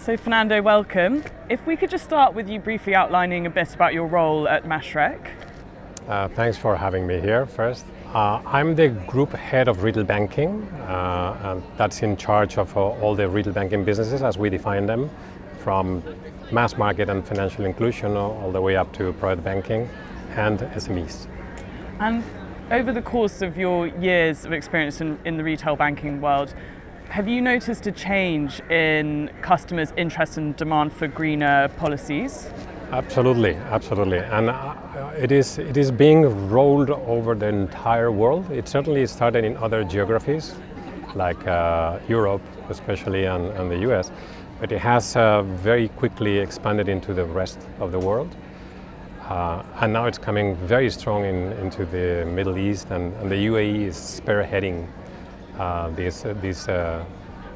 So Fernando, welcome. If we could just start with you briefly outlining a bit about your role at Mashreq. Thanks for having me here first. I'm the group head of retail banking, and that's in charge of all the retail banking businesses as we define them, from mass market and financial inclusion all the way up to private banking and SMEs. And over the course of your years of experience in the retail banking world, have you noticed a change in customers' interest and demand for greener policies? Absolutely. And it is being rolled over the entire world. It certainly started in other geographies, like Europe especially, and the US, but it has very quickly expanded into the rest of the world. And now it's coming very strong into the Middle East, and the UAE is spearheading this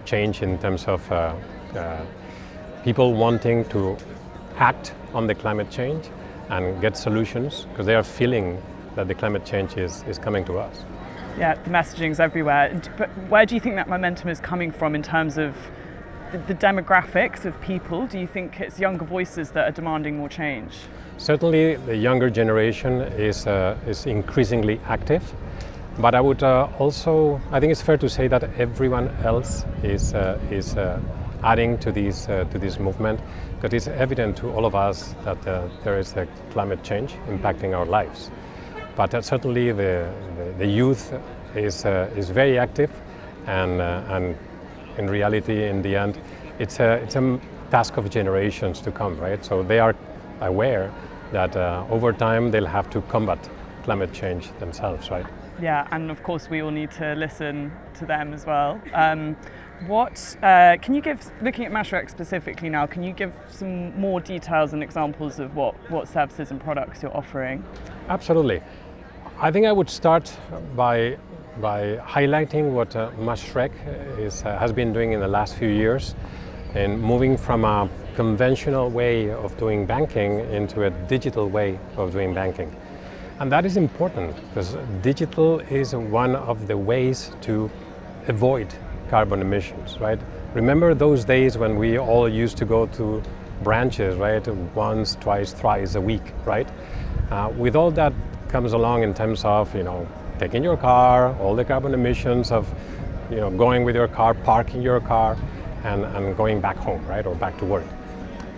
change in terms of people wanting to act on the climate change and get solutions, because they are feeling that the climate change is coming to us. Yeah, the messaging's everywhere. But where do you think that momentum is coming from in terms of the demographics of people? Do you think it's younger voices that are demanding more change? Certainly the younger generation is increasingly active, but I would also, I think it's fair to say that everyone else is adding to this movement, because it's evident to all of us that there is a climate change impacting our lives. But certainly the youth is very active, and in reality, in the end, it's a task of generations to come, right? So they are aware that over time they'll have to combat climate change themselves, right? Yeah, and of course we all need to listen to them as well. Can you give, looking at Mashreq specifically now, can you give some more details and examples of what services and products you're offering? Absolutely. I think I would start by highlighting what Mashreq has been doing in the last few years, and moving from a conventional way of doing banking into a digital way of doing banking. And that is important, because digital is one of the ways to avoid carbon emissions, right? Remember those days when we all used to go to branches, right? Once, twice, thrice a week, right? With all that comes along in terms of, taking your car, all the carbon emissions of, going with your car, parking your car, and going back home, right? Or back to work.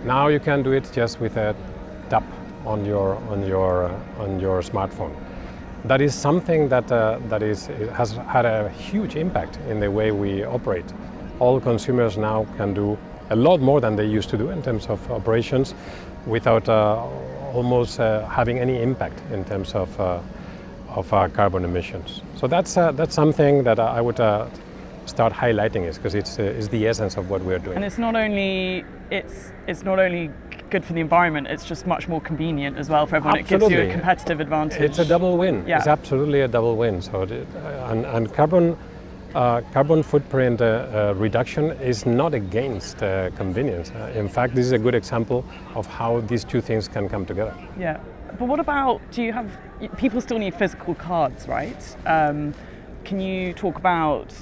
Now you can do it just with a tap on your smartphone. That is something that has had a huge impact in the way we operate. All consumers now can do a lot more than they used to do in terms of operations, without almost having any impact in terms of carbon emissions. So that's something that I would start highlighting, because it's the essence of what we're doing. And it's not only good for the environment, it's just much more convenient as well for everyone. Absolutely. It gives you a competitive advantage. It's a double win. Yeah. It's absolutely a double win. So and carbon footprint reduction is not against convenience. In fact, this is a good example of how these two things can come together. Yeah, but what about, people still need physical cards, right? Can you talk about,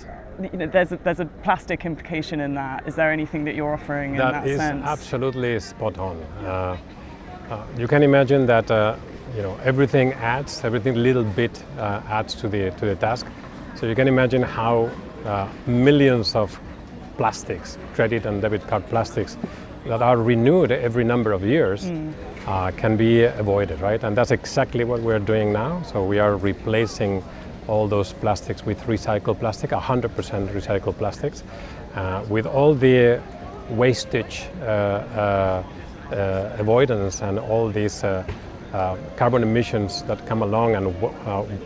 there's a plastic implication in that. Is there anything that you're offering in that sense? That is absolutely spot on. You can imagine that everything little bit adds to the task. So you can imagine how millions of plastics, credit and debit card plastics, that are renewed every number of years can be avoided, right? And that's exactly what we're doing now. So we are replacing all those plastics with recycled plastic, 100% recycled plastics, with all the wastage avoidance and all these carbon emissions that come along, and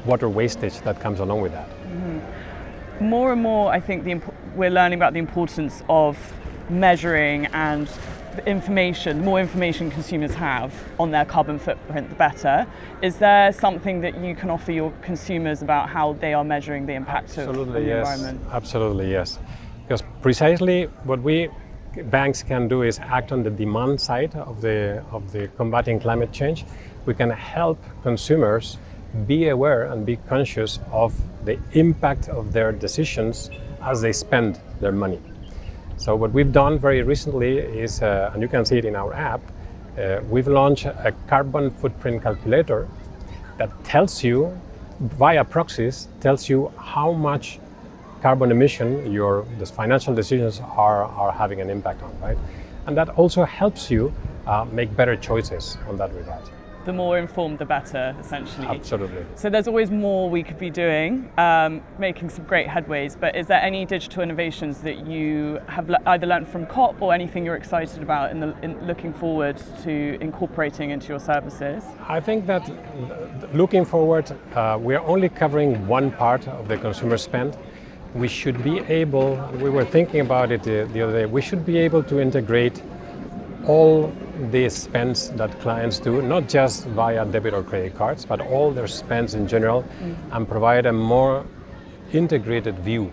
water wastage that comes along with that. Mm-hmm. More and more, I think we're learning about the importance of measuring, and the more information consumers have on their carbon footprint, the better. Is there something that you can offer your consumers about how they are measuring the impact of the environment? Absolutely, yes. Because precisely what banks can do is act on the demand side of the combating climate change. We can help consumers be aware and be conscious of the impact of their decisions as they spend their money. So what we've done very recently is, and you can see it in our app, we've launched a carbon footprint calculator that tells you, via proxies, tells you how much carbon emission the financial decisions are having an impact on, right? And that also helps you make better choices on that regard. The more informed, the better, essentially. Absolutely. So there's always more we could be doing, making some great headways, but is there any digital innovations that you have either learned from COP or anything you're excited about in looking forward to incorporating into your services? I think that looking forward, we are only covering one part of the consumer spend. We should be able, we were thinking about it the other day, we should be able to integrate all the spends that clients do, not just via debit or credit cards, but all their spends in general, and provide a more integrated view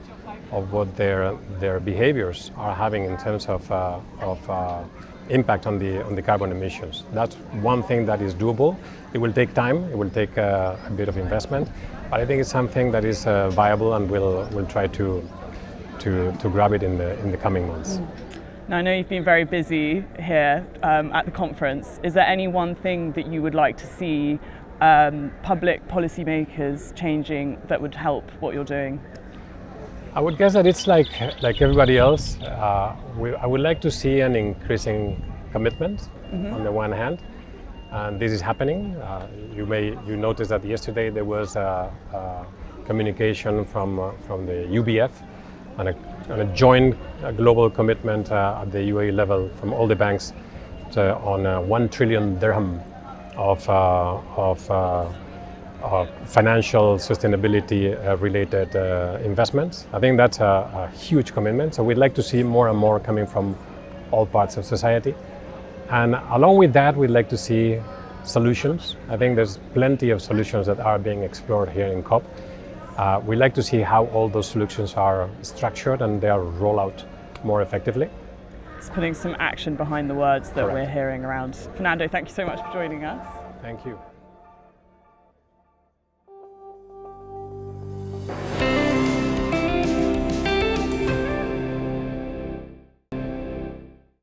of what their behaviors are having in terms of impact on the carbon emissions. That's one thing that is doable. It will take time, it will take a bit of investment, but I think it's something that is viable, and we'll try to grab it in the coming months. Now, I know you've been very busy here at the conference. Is there any one thing that you would like to see public policymakers changing that would help what you're doing? I would guess that it's like everybody else. I would like to see an increasing commitment on the one hand, and this is happening. You noticed that yesterday there was a communication from the UBF and a joint global commitment at the UAE level from all the banks on 1 trillion dirham of financial sustainability related investments. I think that's a huge commitment. So we'd like to see more and more coming from all parts of society. And along with that, we'd like to see solutions. I think there's plenty of solutions that are being explored here in COP. We'd like to see how all those solutions are structured and they are rolled out more effectively. It's putting some action behind the words that Correct. we're hearing around. Fernando, thank you so much for joining us. Thank you.